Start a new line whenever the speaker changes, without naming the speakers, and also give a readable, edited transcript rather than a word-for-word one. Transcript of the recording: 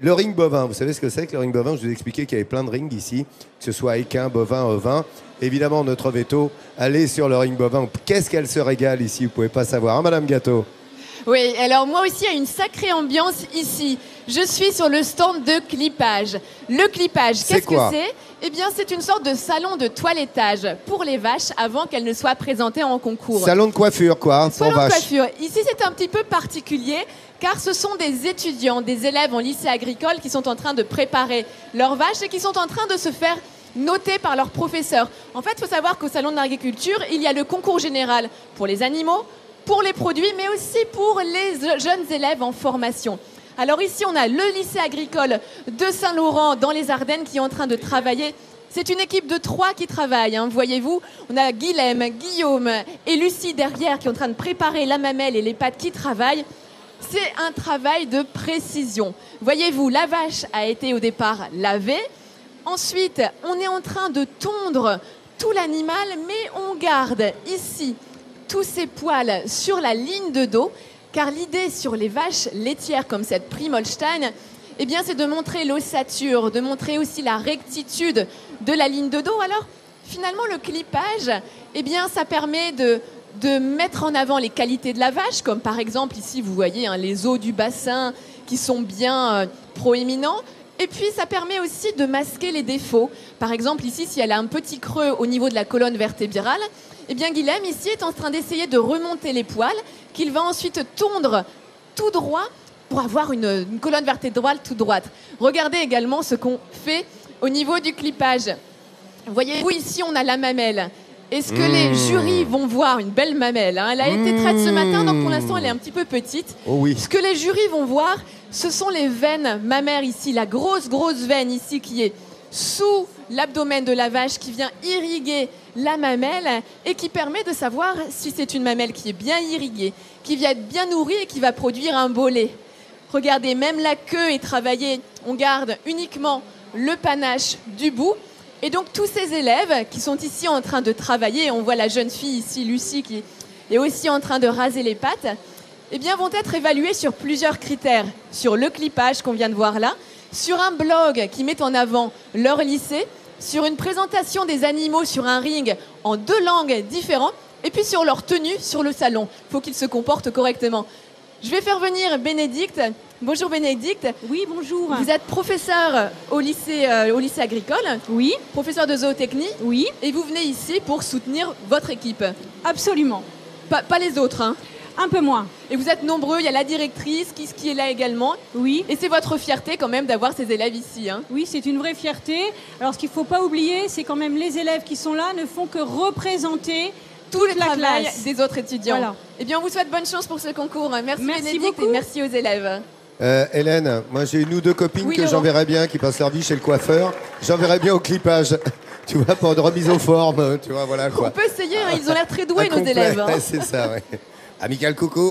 Le ring bovin, vous savez ce que c'est que le ring bovin? Je vous ai expliqué qu'il y avait plein de rings ici, que ce soit équin, bovin, ovin. Évidemment, notre veto, allez sur le ring bovin. Qu'est-ce qu'elle se régale ici? Vous pouvez pas savoir, hein, Madame Gâteau?
Oui, alors moi aussi, il y a une sacrée ambiance ici. Je suis sur le stand de clippage. Le clippage, qu'est-ce que c'est? Eh bien, c'est une sorte de salon de toilettage pour les vaches avant qu'elles ne soient présentées en concours.
Salon de coiffure, quoi,
salon
pour vaches.
De coiffure. Ici, c'est un petit peu particulier, car ce sont des étudiants, des élèves en lycée agricole qui sont en train de préparer leurs vaches et qui sont en train de se faire noter par leurs professeurs. En fait, il faut savoir qu'au salon de l'agriculture, il y a le concours général pour les animaux, pour les produits, mais aussi pour les jeunes élèves en formation. Alors ici, on a le lycée agricole de Saint-Laurent dans les Ardennes qui est en train de travailler. C'est une équipe de 3 qui travaille, hein, voyez-vous. On a Guilhem, Guillaume et Lucie derrière qui sont en train de préparer la mamelle et les pâtes qui travaillent. C'est un travail de précision. Voyez-vous, la vache a été au départ lavée. Ensuite, on est en train de tondre tout l'animal, mais on garde ici tous ces poils sur la ligne de dos, car l'idée sur les vaches laitières comme cette Prim Holstein, eh bien, c'est de montrer l'ossature, de montrer aussi la rectitude de la ligne de dos. Alors, finalement, le clippage, eh bien, ça permet de mettre en avant les qualités de la vache, comme par exemple, ici, vous voyez hein, les os du bassin qui sont bien proéminents. Et puis, ça permet aussi de masquer les défauts. Par exemple, ici, si elle a un petit creux au niveau de la colonne vertébrale, eh bien, Guilhem, ici, est en train d'essayer de remonter les poils, qu'il va ensuite tondre tout droit pour avoir une colonne vertébrale tout droite. Regardez également ce qu'on fait au niveau du clippage. Voyez-vous, ici, on a la mamelle. Est-ce que les jurys vont voir une belle mamelle hein? Elle a été traite ce matin, donc pour l'instant, elle est un petit peu petite.
Oh oui.
Ce que les jurys vont voir, ce sont les veines mammaires ici, la grosse veine ici qui est sous l'abdomen de la vache qui vient irriguer la mamelle et qui permet de savoir si c'est une mamelle qui est bien irriguée, qui vient être bien nourrie et qui va produire un beau lait. Regardez, même la queue est travaillée. On garde uniquement le panache du bout. Et donc tous ces élèves qui sont ici en train de travailler, on voit la jeune fille ici, Lucie, qui est aussi en train de raser les pattes, eh bien, vont être évalués sur plusieurs critères. Sur le clippage qu'on vient de voir là, sur un blog qui met en avant leur lycée, sur une présentation des animaux sur un ring en 2 langues différentes, et puis sur leur tenue sur le salon. Il faut qu'ils se comportent correctement. Je vais faire venir Bénédicte. Bonjour Bénédicte.
Oui, bonjour.
Vous êtes professeur au lycée agricole.
Oui.
Professeur de zootechnie.
Oui.
Et vous venez ici pour soutenir votre équipe.
Absolument.
Pas les autres, hein.
Un peu moins.
Et vous êtes nombreux, il y a la directrice qui est là également.
Oui.
Et c'est votre fierté quand même d'avoir ces élèves ici, hein.
Oui, c'est une vraie fierté. Alors ce qu'il ne faut pas oublier, c'est quand même les élèves qui sont là ne font que représenter
tout le
la
travail
classe
des autres étudiants.
Voilà.
Eh bien, on vous souhaite bonne chance pour ce concours. Merci Bénédicte
beaucoup.
Et merci aux élèves.
Hélène, moi j'ai une ou 2 copines
Oui,
que
Laurent.
j'enverrais bien, qui passent leur vie chez le coiffeur. J'enverrais bien au clippage. Tu vois, pour de remise aux formes, tu vois, voilà quoi.
On peut essayer, hein, ils ont l'air très doués,
Un
nos
complet,
élèves. Hein.
C'est ça, ouais. Amical coucou.